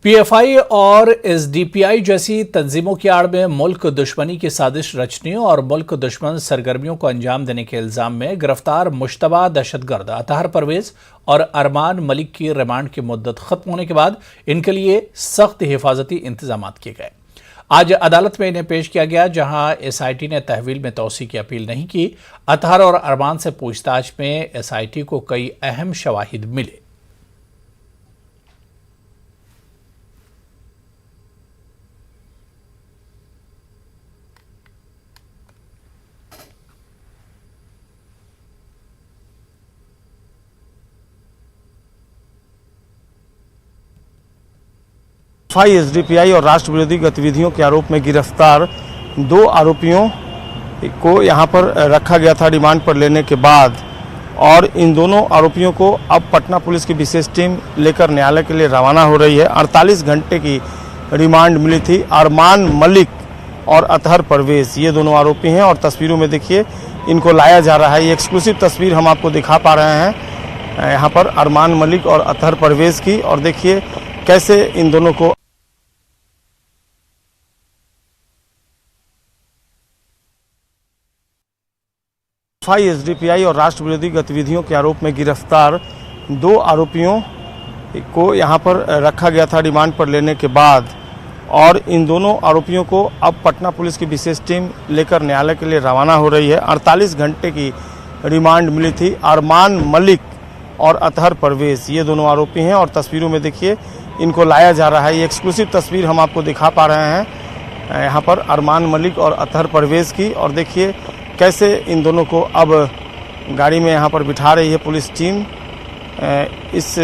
PFI और SDPI जैसी तंजीमों की आड़ में मुल्क दुश्मनी की साजिश रचने और मुल्क दुश्मन सरगर्मियों को अंजाम देने के इल्जाम में गिरफ्तार मुश्तबा दहशतगर्द अतहर परवेज और अरमान मलिक की रिमांड की मुद्दत खत्म होने के बाद इनके लिए सख्त हिफाजती इंतजाम किए गए। आज अदालत में इन्हें पेश किया गया, जहां एसआईटी ने तहवील में तौसी की अपील नहीं की। अतहर और अरमान से पूछताछ में एसआईटी को कई अहम शवाहिद मिले। एसडीपीआई और राष्ट्र विरोधी गतिविधियों के आरोप में गिरफ्तार दो आरोपियों को यहां पर रखा गया था रिमांड पर लेने के बाद, और इन दोनों आरोपियों को अब पटना पुलिस की विशेष टीम लेकर न्यायालय के लिए रवाना हो रही है। 48 घंटे की रिमांड मिली थी। अरमान मलिक और अतहर परवेज ये दोनों आरोपी हैं, और तस्वीरों में देखिए इनको लाया जा रहा है। ये एक्सक्लूसिव तस्वीर हम आपको दिखा पा रहे हैं यहाँ पर अरमान मलिक और अतहर परवेज की, और देखिए कैसे इन दोनों को एसडीपीआई और राष्ट्र विरोधी गतिविधियों के आरोप में गिरफ्तार दो आरोपियों को यहां पर रखा गया था रिमांड पर लेने के बाद, और इन दोनों आरोपियों को अब पटना पुलिस की विशेष टीम लेकर न्यायालय के लिए रवाना हो रही है। 48 घंटे की रिमांड मिली थी। अरमान मलिक और अतहर परवेज ये दोनों आरोपी हैं, और तस्वीरों में देखिए इनको लाया जा रहा है। ये एक्सक्लूसिव तस्वीर हम आपको दिखा पा रहे हैं यहाँ पर अरमान मलिक और अतहर परवेज की, और देखिए कैसे इन दोनों को अब गाड़ी में यहाँ पर बिठा रही है पुलिस टीम। इस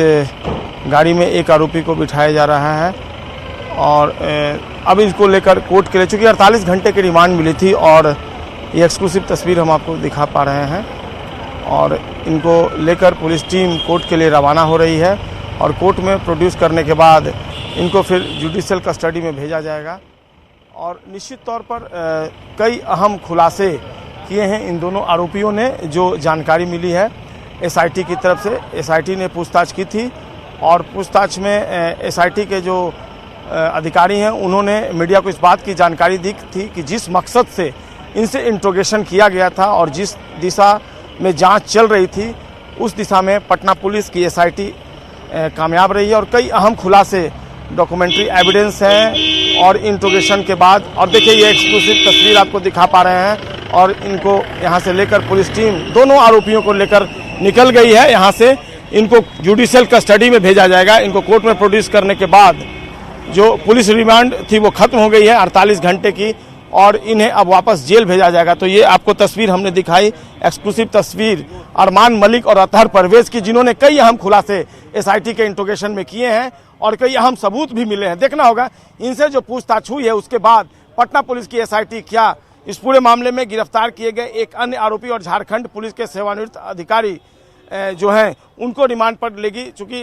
गाड़ी में एक आरोपी को बिठाया जा रहा है, और अब इसको लेकर कोर्ट के लिए, चूँकि 48 घंटे की रिमांड मिली थी, और ये एक्सक्लूसिव तस्वीर हम आपको दिखा पा रहे हैं, और इनको लेकर पुलिस टीम कोर्ट के लिए रवाना हो रही है, और कोर्ट में प्रोड्यूस करने के बाद इनको फिर जुडिशियल कस्टडी में भेजा जाएगा। और निश्चित तौर पर कई अहम खुलासे किए हैं इन दोनों आरोपियों ने। जो जानकारी मिली है एसआईटी की तरफ से, एसआईटी ने पूछताछ की थी, और पूछताछ में एसआईटी के जो अधिकारी हैं उन्होंने मीडिया को इस बात की जानकारी दी थी कि जिस मकसद से इनसे इंट्रोगेशन किया गया था और जिस दिशा में जांच चल रही थी, उस दिशा में पटना पुलिस की एसआईटी कामयाब रही है, और कई अहम खुलासे डॉक्यूमेंट्री एविडेंस हैं और इंट्रोगेशन के बाद। और देखिए ये एक्सक्लूसिव तस्वीर आपको दिखा पा रहे हैं, और इनको यहाँ से लेकर पुलिस टीम दोनों आरोपियों को लेकर निकल गई है। यहाँ से इनको जुडिशियल कस्टडी में भेजा जाएगा। इनको कोर्ट में प्रोड्यूस करने के बाद जो पुलिस रिमांड थी वो खत्म हो गई है 48 घंटे की, और इन्हें अब वापस जेल भेजा जाएगा। तो ये आपको तस्वीर हमने दिखाई, एक्सक्लूसिव तस्वीर अरमान मलिक और अतहर परवेज की, जिन्होंने कई अहम खुलासे एसआईटी के इंट्रोगेशन में किए हैं, और कई अहम सबूत भी मिले हैं। देखना होगा इनसे जो पूछताछ हुई है उसके बाद पटना पुलिस की एसआईटी क्या इस पूरे मामले में गिरफ्तार किए गए एक अन्य आरोपी और झारखंड पुलिस के सेवानिवृत्त अधिकारी जो हैं उनको रिमांड पर लेगी। चूंकि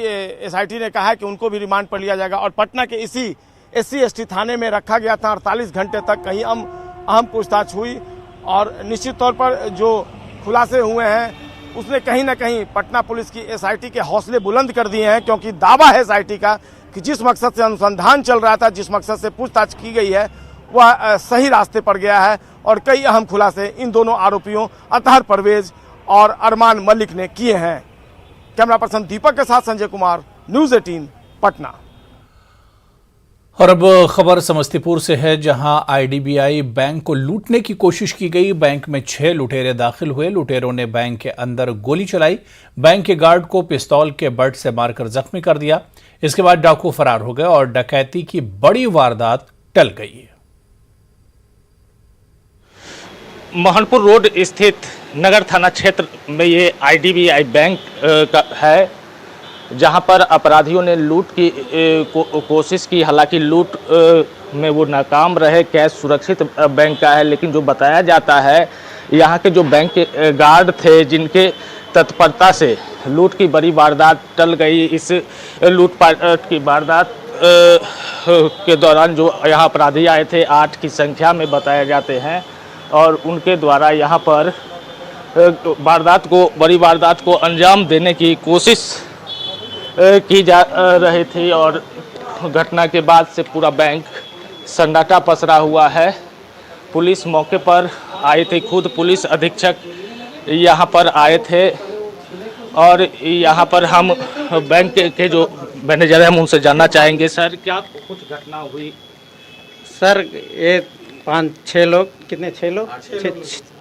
एसआईटी ने कहा है कि उनको भी रिमांड पर लिया जाएगा, और पटना के इसी SC/ST थाने में रखा गया था। 48 घंटे तक कहीं अहम पूछताछ हुई, और निश्चित तौर पर जो खुलासे हुए हैं उसने कहीं ना कहीं पटना पुलिस की एसआईटी के हौसले बुलंद कर दिए हैं, क्योंकि दावा है एसआईटी का कि जिस मकसद से अनुसंधान चल रहा था, जिस मकसद से पूछताछ की गई है, वह सही रास्ते पर गया है। और कई अहम खुलासे इन दोनों आरोपियों अतहर परवेज और अरमान मलिक ने किए हैं। कैमरा पर्सन दीपक के साथ संजय कुमार, न्यूज़ 18 पटना। और अब खबर समस्तीपुर से है, जहां आईडीबीआई बैंक को लूटने की कोशिश की गई। बैंक में 6 लुटेरे दाखिल हुए। लुटेरों ने बैंक के अंदर गोली चलाई, बैंक के गार्ड को पिस्तौल के बट से मारकर जख्मी कर दिया। इसके बाद डाकू फरार हो गए और डकैती की बड़ी वारदात टल गई। मोहनपुर रोड स्थित नगर थाना क्षेत्र में ये आईडीबीआई बैंक का है, जहां पर अपराधियों ने लूट की कोशिश की। हालांकि लूट में वो नाकाम रहे। कैश सुरक्षित बैंक का है, लेकिन जो बताया जाता है यहां के जो बैंक के गार्ड थे, जिनके तत्परता से लूट की बड़ी वारदात टल गई। इस लूटपाट की वारदात के दौरान जो यहाँ अपराधी आए थे 8 की संख्या में बताए जाते हैं, और उनके द्वारा यहाँ पर बड़ी वारदात को अंजाम देने की कोशिश की जा रही थी। और घटना के बाद से पूरा बैंक सन्नाटा पसरा हुआ है। पुलिस मौके पर आई थी, खुद पुलिस अधीक्षक यहाँ पर आए थे और यहाँ पर हम बैंक के जो मैनेजर हैं हम उनसे जानना चाहेंगे। सर, क्या कुछ घटना हुई? सर, ये 5-6 लोग, कितने 6 लोग,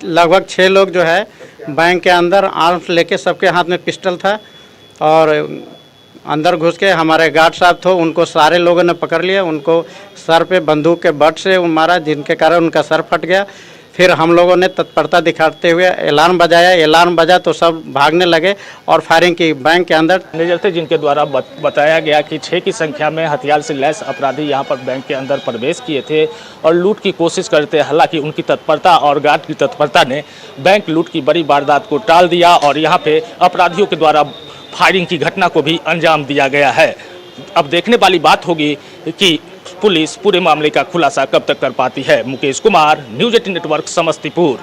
लगभग 6 लोग जो है बैंक के अंदर आर्म्स लेके, सबके हाथ में पिस्टल था और अंदर घुस के हमारे गार्ड साहब थे, उनको सारे लोगों ने पकड़ लिया, उनको सर पे बंदूक के बट से मारा, जिनके कारण उनका सर फट गया। फिर हम लोगों ने तत्परता दिखाते हुए अलार्म बजाया, अलार्म बजा तो सब भागने लगे और फायरिंग की बैंक के अंदर। मैनेजर थे जिनके द्वारा बताया गया कि 6 की संख्या में हथियार से लैस अपराधी यहाँ पर बैंक के अंदर प्रवेश किए थे और लूट की कोशिश करते। हालांकि उनकी तत्परता और गार्ड की तत्परता ने बैंक लूट की बड़ी वारदात को टाल दिया और यहाँ पे अपराधियों के द्वारा फायरिंग की घटना को भी अंजाम दिया गया है। अब देखने वाली बात होगी कि पुलिस पूरे मामले का खुलासा कब तक कर पाती है। Mukesh Kumar, news 18 network, Samastipur.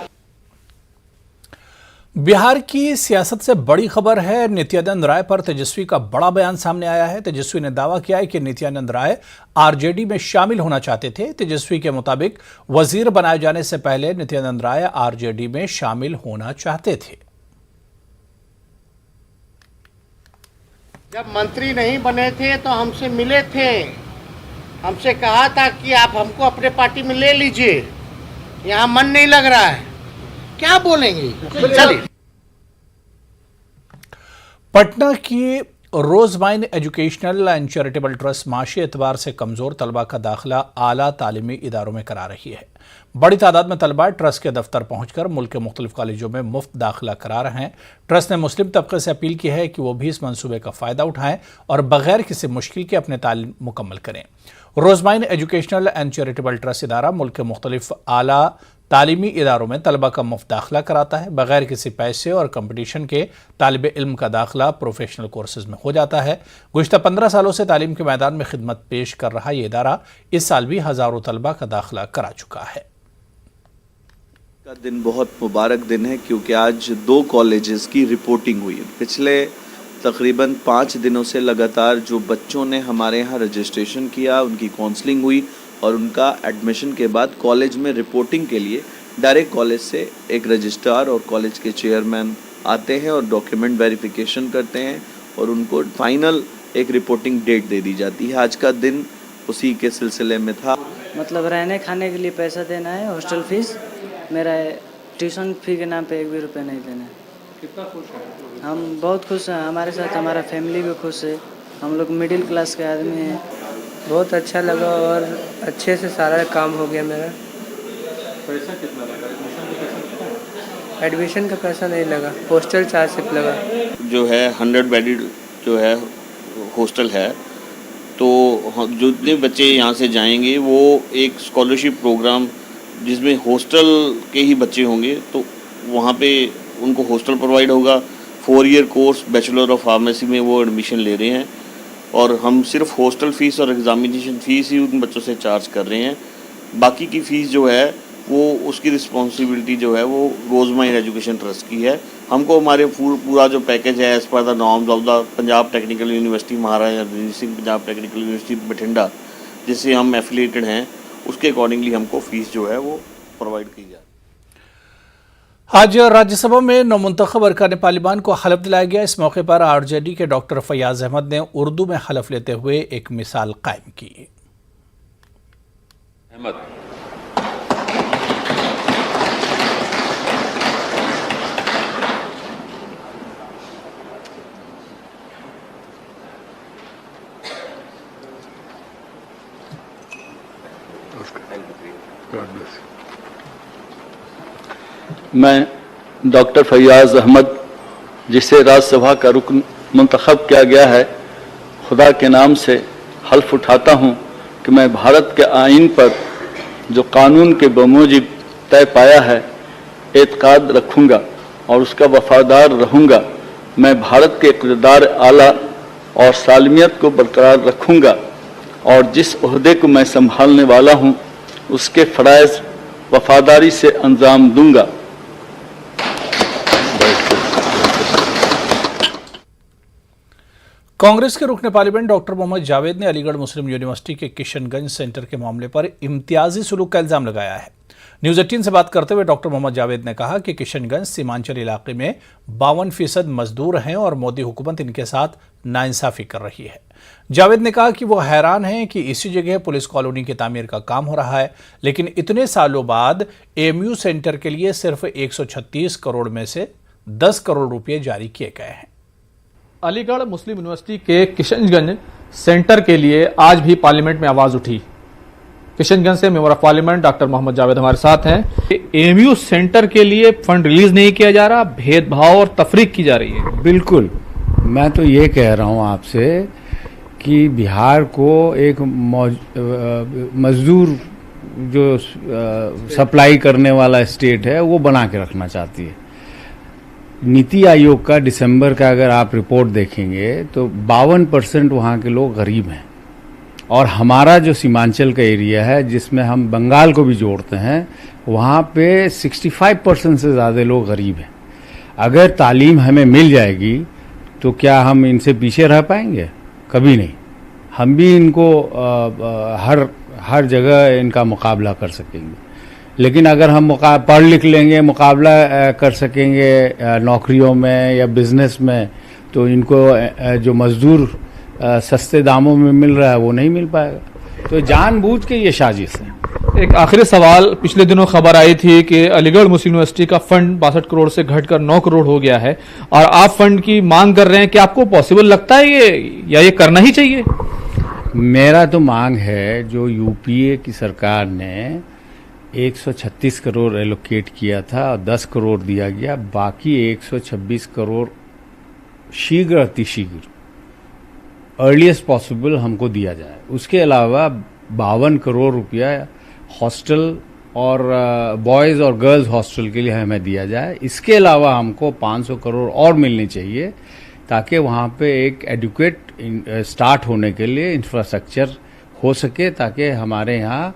बिहार की सियासत से बड़ी खबर है। नित्यानंद राय पर तेजस्वी का बड़ा बयान सामने आया है। तेजस्वी ने दावा किया है कि नित्यानंद राय आरजेडी में शामिल होना चाहते थे। तेजस्वी के मुताबिक वजीर बनाए जाने से पहले नित्यानंद राय आरजेडी में शामिल होना चाहते थे। जब मंत्री नहीं बने थे तो हमसे मिले थे, हमसे कहा था कि आप हमको अपने पार्टी में ले लीजिए, यहाँ मन नहीं लग रहा है, क्या बोलेंगे? चलिए। पटना की रोजमाइन एजुकेशनल एंड चैरिटेबल ट्रस्ट माशी एतबार से कमजोर तलबा का दाखिला आला तालीमी इदारों में करा रही है। बड़ी तादाद में तलबा ट्रस्ट के दफ्तर पहुंचकर मुल्क के मुख्तलिफ कॉलेजों में मुफ्त दाखिला करा रहे हैं। ट्रस्ट ने मुस्लिम तबके से अपील की है कि वो भी इस मंसूबे का फ़ायदा उठाएं और बगैर किसी मुश्किल के अपने तालीम मुकम्मल करें। रोजमाइन एजुकेशनल एंड चैरिटेबल ट्रस्ट इदारा मुल्क के मुख्तलिफ आला तालीमी इदारों में तलबा का मुफ्त दाखिला कराता है। बगैर किसी पैसे और कंपटीशन के तालिब इल्म का दाखिला प्रोफेशनल कोर्सेज में हो जाता है। गुज़िश्ता 15 सालों से तालीम के मैदान में खिदमत पेश कर रहा ये इदारा इस साल भी हज़ारों तलबा का दाखिला करा चुका है। का दिन बहुत मुबारक दिन है क्योंकि आज 2 कॉलेजेस की रिपोर्टिंग हुई है। पिछले तकरीबन 5 दिनों से लगातार जो बच्चों ने हमारे यहाँ रजिस्ट्रेशन किया, उनकी काउंसलिंग हुई और उनका एडमिशन के बाद कॉलेज में रिपोर्टिंग के लिए डायरेक्ट कॉलेज से एक रजिस्ट्रार और कॉलेज के चेयरमैन आते हैं और डॉक्यूमेंट वेरिफिकेशन करते हैं और उनको फाइनल एक रिपोर्टिंग डेट दे दी जाती है। आज का दिन उसी के सिलसिले में था। मतलब रहने खाने के लिए पैसा देना है, हॉस्टल फीस, मेरा ट्यूशन फी के नाम पे 1 भी रुपये नहीं देना है। कितना खुश है? हम बहुत खुश हैं, हमारे साथ हमारा फैमिली भी खुश है। हम लोग मिडिल क्लास के आदमी हैं। बहुत अच्छा लगा और अच्छे से सारा काम हो गया मेरा। पैसा कितना लगा? एडमिशन का पैसा कितना है? एडमिशन का पैसा नहीं लगा, हॉस्टल चार्ज सिर्फ लगा। जो है 100 बेडेड जो है हॉस्टल है, तो जो जितने बच्चे यहाँ से जाएंगे वो एक स्कॉलरशिप प्रोग्राम जिसमें हॉस्टल के ही बच्चे होंगे, तो वहाँ पे उनको हॉस्टल प्रोवाइड होगा। 4 year course bachelor of pharmacy में वो एडमिशन ले रहे हैं और हम सिर्फ हॉस्टल फ़ीस और एग्ज़ामिनेशन फ़ीस ही उन बच्चों से चार्ज कर रहे हैं। बाकी की फ़ीस जो है वो उसकी रिस्पॉन्सिबिलिटी जो है वो रोजमाइन एजुकेशन ट्रस्ट की है। हमको हमारे पूरा जो पैकेज है as per the norms of the Punjab technical university Maharaja Ranjit Singh Punjab technical university Bathinda, जिससे हम एफिलिएटेड हैं, उसके अकॉर्डिंगली हमको फ़ीस जो है वो प्रोवाइड की जाए। आज राज्यसभा में नौमुंतखब अरकान पार्लिमान को हलफ दिलाया गया। इस मौके पर आरजेडी के डॉक्टर फयाज अहमद ने उर्दू में हलफ लेते हुए एक मिसाल कायम की। अहमद, मैं डॉक्टर फयाज अहमद, जिसे राज्यसभा का रुकन मुंतखब किया गया है, खुदा के नाम से हल्फ उठाता हूँ कि मैं भारत के आईन पर जो कानून के बमूजिब तय पाया है एतकाद रखूँगा और उसका वफादार रहूँगा। मैं भारत के इक़्तिदार आला और सालमियत को बरकरार रखूँगा और जिस ओहदे को मैं संभालने वाला हूँ उसके फ़राइज़ वफादारी से अंजाम दूँगा। कांग्रेस के रुकने पार्लियामेंट डॉक्टर मोहम्मद जावेद ने अलीगढ़ मुस्लिम यूनिवर्सिटी के किशनगंज सेंटर के मामले पर इम्तियाजी सुलूक का इल्जाम लगाया है। न्यूज 18 से बात करते हुए डॉक्टर मोहम्मद जावेद ने कहा कि किशनगंज सीमांचल इलाके में 52% मजदूर हैं और मोदी हुकूमत इनके साथ नाइंसाफी कर रही है। जावेद ने कहा कि वो हैरान हैं कि इसी जगह पुलिस कॉलोनी की तामीर का काम हो रहा है, लेकिन इतने सालों बाद एएमयू सेंटर के लिए सिर्फ 136 करोड़ में से 10 करोड़ रुपये जारी किए गए हैं। अलीगढ़ मुस्लिम यूनिवर्सिटी के किशनगंज सेंटर के लिए आज भी पार्लियामेंट में आवाज उठी। किशनगंज से member of parliament doctor Mohammad Javed हमारे साथ हैं। एएमयू सेंटर के लिए फंड रिलीज नहीं किया जा रहा, भेदभाव और तफरीक की जा रही है। बिल्कुल, मैं तो ये कह रहा हूं आपसे कि बिहार को एक मजदूर जो सप्लाई करने वाला स्टेट है वो बना के रखना चाहती है। नीति आयोग का दिसंबर का अगर आप रिपोर्ट देखेंगे तो 52% वहाँ के लोग गरीब हैं, और हमारा जो सीमांचल का एरिया है जिसमें हम बंगाल को भी जोड़ते हैं वहाँ पे 65% से ज़्यादा लोग गरीब हैं। अगर तालीम हमें मिल जाएगी तो क्या हम इनसे पीछे रह पाएंगे? कभी नहीं। हम भी इनको हर जगह इनका मुकाबला कर सकेंगे, लेकिन अगर हम पढ़ लिख लेंगे, मुकाबला कर सकेंगे नौकरियों में या बिजनेस में, तो इनको जो मजदूर सस्ते दामों में मिल रहा है वो नहीं मिल पाएगा। तो जानबूझ के ये साजिश है। एक आखिरी सवाल, पिछले दिनों खबर आई थी कि अलीगढ़ मुस्लिम यूनिवर्सिटी का फंड 62 करोड़ से घटकर 9 करोड़ हो गया है और आप फंड की मांग कर रहे हैं। कि आपको पॉसिबल लगता है ये, या ये करना ही चाहिए? मेरा तो मांग है, जो यूपीए की सरकार ने 136 करोड़ एलोकेट किया था और 10 करोड़ दिया गया, बाकी 126 करोड़ शीघ्र अतिशीघ्र अर्लीस्ट पॉसिबल हमको दिया जाए। उसके अलावा 52 करोड़ रुपया हॉस्टल और बॉयज़ और गर्ल्स हॉस्टल के लिए हमें दिया जाए। इसके अलावा हमको 500 करोड़ और मिलनी चाहिए ताकि वहाँ पे एक एडुकेट स्टार्ट होने के लिए इंफ्रास्ट्रक्चर हो सके, ताकि हमारे यहाँ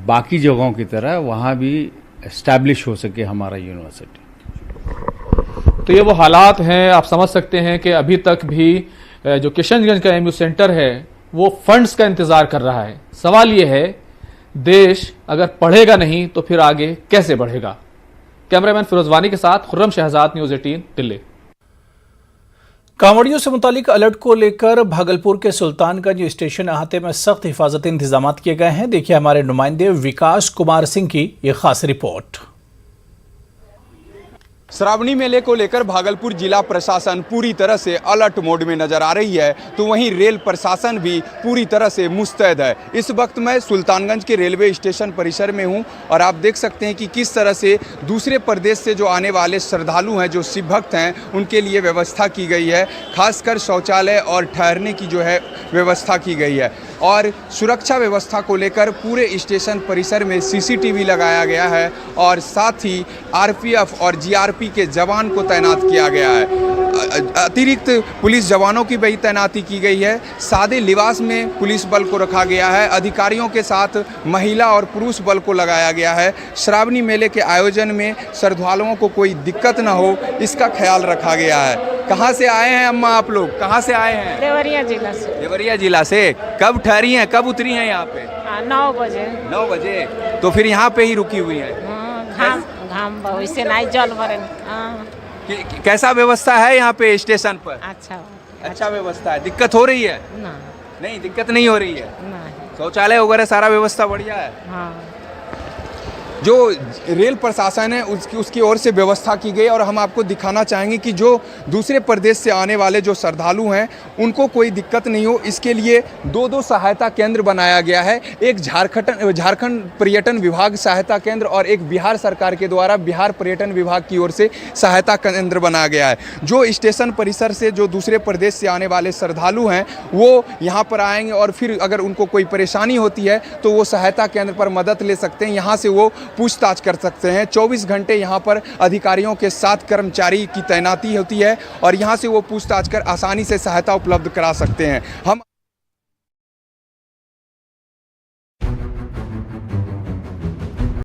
बाकी जगहों की तरह वहाँ भी एस्टैब्लिश हो सके हमारा यूनिवर्सिटी। तो ये वो हालात हैं, आप समझ सकते हैं कि अभी तक भी जो किशनगंज का एएमयू सेंटर है वो फंड्स का इंतजार कर रहा है। सवाल ये है, देश अगर पढ़ेगा नहीं तो फिर आगे कैसे बढ़ेगा? कैमरामैन फिरोज वानी के साथ खुर्रम शहजाद, न्यूज 18 दिल्ली। कांवड़ियों से मुतालिक अलर्ट को लेकर भागलपुर के सुल्तानगंज स्टेशन अहाते में सख्त हिफाजती इंतजाम किए गए हैं। देखिए हमारे नुमाइंदे विकास कुमार सिंह की ये खास रिपोर्ट। श्रावणी मेले को लेकर भागलपुर जिला प्रशासन पूरी तरह से अलर्ट मोड में नजर आ रही है, तो वहीं रेल प्रशासन भी पूरी तरह से मुस्तैद है। इस वक्त मैं सुल्तानगंज के रेलवे स्टेशन परिसर में हूं और आप देख सकते हैं कि किस तरह से दूसरे प्रदेश से जो आने वाले श्रद्धालु हैं, जो शिव भक्त हैं, उनके लिए व्यवस्था की गई है। खासकर शौचालय और ठहरने की जो है व्यवस्था की गई है, और सुरक्षा व्यवस्था को लेकर पूरे स्टेशन परिसर में सीसीटीवी लगाया गया है और साथ ही आरपीएफ और जीआरपी के जवान को तैनात किया गया है। अतिरिक्त पुलिस जवानों की भी तैनाती की गई है। सादे लिबास में पुलिस बल को रखा गया है। अधिकारियों के साथ महिला और पुरुष बल को लगाया गया है। श्रावणी मेले के आयोजन में श्रद्धालुओं को कोई दिक्कत ना हो, इसका ख्याल रखा गया है। कहाँ से आए हैं अम्मा आप लोग? कहाँ से आए हैं? देवरिया जिला से। देवरिया जिला से। कब ठहरी हैं, कब उतरी हैं यहाँ पे? 9 बजे। 9 बजे तो फिर यहाँ पे ही रुकी हुई है। घाम वैसे नहीं जल भरे। कैसा व्यवस्था है यहाँ पे स्टेशन पर? अच्छा व्यवस्था है। दिक्कत हो रही है? नहीं, दिक्कत नहीं हो रही है। शौचालय वगैरह सारा व्यवस्था बढ़िया है। हाँ। जो रेल प्रशासन है उसकी ओर से व्यवस्था की गई, और हम आपको दिखाना चाहेंगे कि जो दूसरे प्रदेश से आने वाले जो श्रद्धालु हैं उनको कोई दिक्कत नहीं हो, इसके लिए 2 सहायता केंद्र बनाया गया है। एक झारखंड पर्यटन विभाग सहायता केंद्र और एक बिहार सरकार के द्वारा बिहार पर्यटन विभाग की ओर से सहायता केंद्र बनाया गया है। जो स्टेशन परिसर से जो दूसरे प्रदेश से आने वाले श्रद्धालु हैं वो यहाँ पर आएंगे, और फिर अगर उनको कोई परेशानी होती है तो वो सहायता केंद्र पर मदद ले सकते हैं। यहाँ से वो पूछताछ कर सकते हैं। 24 घंटे यहाँ पर अधिकारियों के साथ कर्मचारी की तैनाती होती है और यहाँ से वो पूछताछ कर आसानी से सहायता उपलब्ध करा सकते हैं। हम